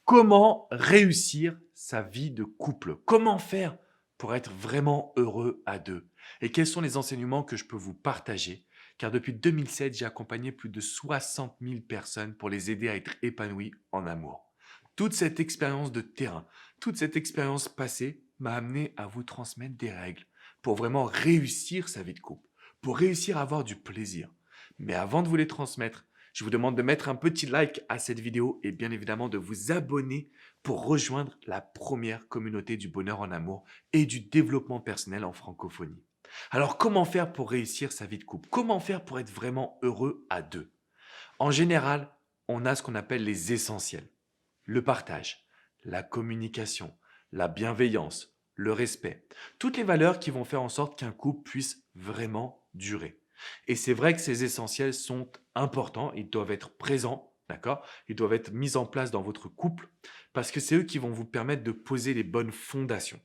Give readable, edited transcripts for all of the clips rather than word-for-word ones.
Comment réussir sa vie de couple? Comment faire pour être vraiment heureux à deux? Et quels sont les enseignements que je peux vous partager? Car depuis 2007, j'ai accompagné plus de 60 000 personnes pour les aider à être épanouies en amour. Toute cette expérience de terrain, toute cette expérience passée m'a amené à vous transmettre des règles pour vraiment réussir sa vie de couple, pour réussir à avoir du plaisir. Mais avant de vous les transmettre, je vous demande de mettre un petit like à cette vidéo et bien évidemment de vous abonner pour rejoindre la première communauté du bonheur en amour et du développement personnel en francophonie. Alors comment faire pour réussir sa vie de couple? Comment faire pour être vraiment heureux à deux? En général, on a ce qu'on appelle les essentiels. Le partage, la communication, la bienveillance, le respect. Toutes les valeurs qui vont faire en sorte qu'un couple puisse vraiment durer. Et c'est vrai que ces essentiels sont importants, ils doivent être présents, d'accord? Ils doivent être mis en place dans votre couple parce que c'est eux qui vont vous permettre de poser les bonnes fondations.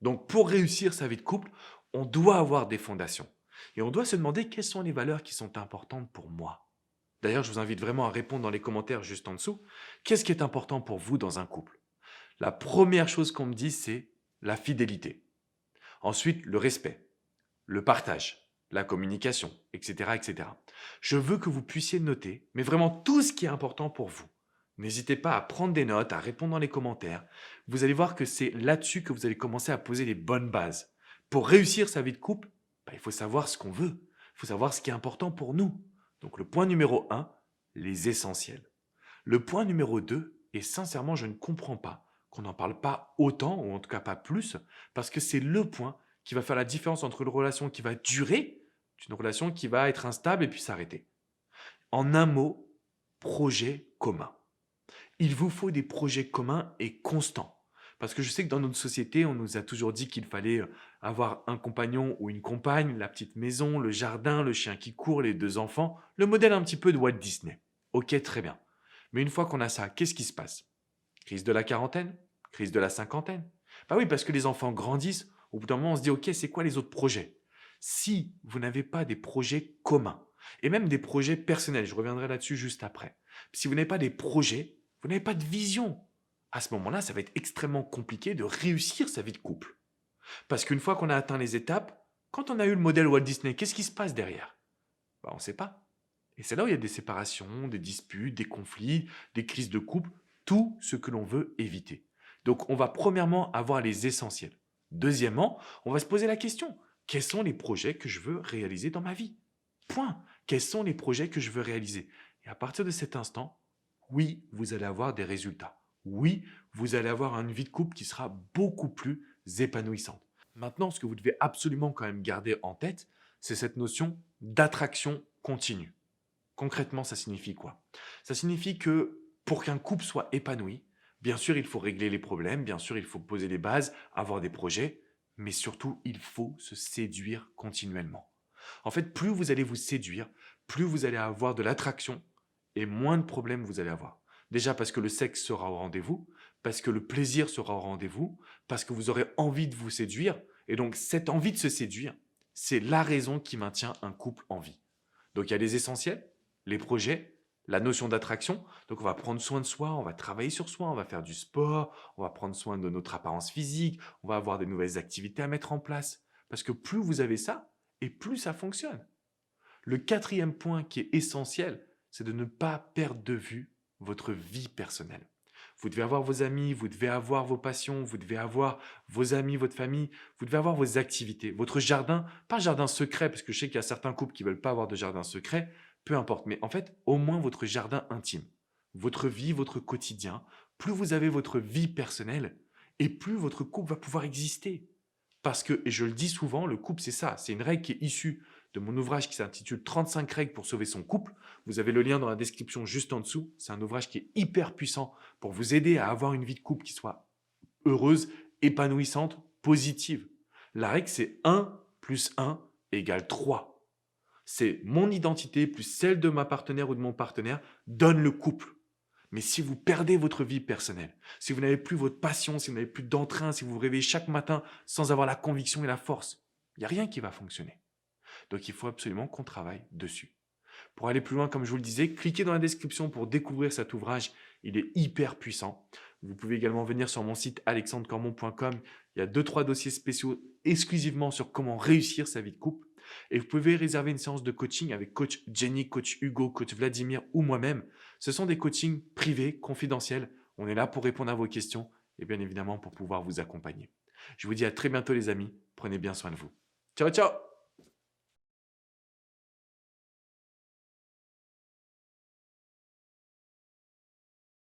Donc pour réussir sa vie de couple, on doit avoir des fondations. Et on doit se demander quelles sont les valeurs qui sont importantes pour moi. D'ailleurs, je vous invite vraiment à répondre dans les commentaires juste en dessous. Qu'est-ce qui est important pour vous dans un couple? La première chose qu'on me dit, c'est la fidélité. Ensuite, le respect, le partage, la communication, etc., etc. Je veux que vous puissiez noter, mais vraiment tout ce qui est important pour vous. N'hésitez pas à prendre des notes, à répondre dans les commentaires. Vous allez voir que c'est là-dessus que vous allez commencer à poser les bonnes bases. Pour réussir sa vie de couple, il faut savoir ce qu'on veut. Il faut savoir ce qui est important pour nous. Donc le point numéro un, les essentiels. Le point numéro 2, et sincèrement je ne comprends pas qu'on n'en parle pas autant, ou en tout cas pas plus, parce que c'est le point qui va faire la différence entre une relation qui va durer, une relation qui va être instable et puis s'arrêter. En un mot, projet commun. Il vous faut des projets communs et constants. Parce que je sais que dans notre société, on nous a toujours dit qu'il fallait avoir un compagnon ou une compagne, la petite maison, le jardin, le chien qui court, les deux enfants, le modèle un petit peu de Walt Disney. Ok, très bien. Mais une fois qu'on a ça, qu'est-ce qui se passe? Crise de la quarantaine? Crise de la cinquantaine? Bah oui, parce que les enfants grandissent, au bout d'un moment on se dit ok, c'est quoi les autres projets? Si vous n'avez pas des projets communs, et même des projets personnels, je reviendrai là-dessus juste après, si vous n'avez pas des projets, vous n'avez pas de vision. À ce moment-là, ça va être extrêmement compliqué de réussir sa vie de couple. Parce qu'une fois qu'on a atteint les étapes, quand on a eu le modèle Walt Disney, qu'est-ce qui se passe derrière? Bah, on ne sait pas. Et c'est là où il y a des séparations, des disputes, des conflits, des crises de couple, tout ce que l'on veut éviter. Donc on va premièrement avoir les essentiels. Deuxièmement, on va se poser la question, quels sont les projets que je veux réaliser dans ma vie? Point. Quels sont les projets que je veux réaliser? Et à partir de cet instant, oui, vous allez avoir des résultats. Oui, vous allez avoir une vie de couple qui sera beaucoup plus épanouissante. Maintenant, ce que vous devez absolument quand même garder en tête, c'est cette notion d'attraction continue. Concrètement, ça signifie quoi? Ça signifie que pour qu'un couple soit épanoui, bien sûr, il faut régler les problèmes, bien sûr, il faut poser les bases, avoir des projets, mais surtout, il faut se séduire continuellement. En fait, plus vous allez vous séduire, plus vous allez avoir de l'attraction et moins de problèmes vous allez avoir. Déjà parce que le sexe sera au rendez-vous, parce que le plaisir sera au rendez-vous, parce que vous aurez envie de vous séduire. Et donc, cette envie de se séduire, c'est la raison qui maintient un couple en vie. Donc, il y a les essentiels, les projets, la notion d'attraction. Donc, on va prendre soin de soi, on va travailler sur soi, on va faire du sport, on va prendre soin de notre apparence physique, on va avoir des nouvelles activités à mettre en place. Parce que plus vous avez ça, et plus ça fonctionne. Le quatrième point qui est essentiel, c'est de ne pas perdre de vue votre vie personnelle. Vous devez avoir vos amis, vous devez avoir vos passions, vous devez avoir vos amis, votre famille, vous devez avoir vos activités, votre jardin, pas jardin secret, parce que je sais qu'il y a certains couples qui ne veulent pas avoir de jardin secret, peu importe, mais en fait, au moins votre jardin intime, votre vie, votre quotidien, plus vous avez votre vie personnelle, et plus votre couple va pouvoir exister. Parce que, et je le dis souvent, le couple, c'est ça. C'est une règle qui est issue de mon ouvrage qui s'intitule 35 règles pour sauver son couple. Vous avez le lien dans la description juste en dessous. C'est un ouvrage qui est hyper puissant pour vous aider à avoir une vie de couple qui soit heureuse, épanouissante, positive. La règle, c'est 1 plus 1 égale 3. C'est mon identité plus celle de ma partenaire ou de mon partenaire donne le couple. Mais si vous perdez votre vie personnelle, si vous n'avez plus votre passion, si vous n'avez plus d'entrain, si vous vous réveillez chaque matin sans avoir la conviction et la force, il n'y a rien qui va fonctionner. Donc il faut absolument qu'on travaille dessus. Pour aller plus loin, comme je vous le disais, cliquez dans la description pour découvrir cet ouvrage Il est hyper puissant. Vous pouvez également venir sur mon site alexandrecormon.com. Il y a deux, trois dossiers spéciaux exclusivement sur comment réussir sa vie de couple. Et vous pouvez réserver une séance de coaching avec coach Jenny, coach Hugo, coach Vladimir ou moi-même. Ce sont des coachings privés, confidentiels. On est là pour répondre à vos questions et bien évidemment pour pouvoir vous accompagner. Je vous dis à très bientôt les amis. Prenez bien soin de vous. Ciao, ciao!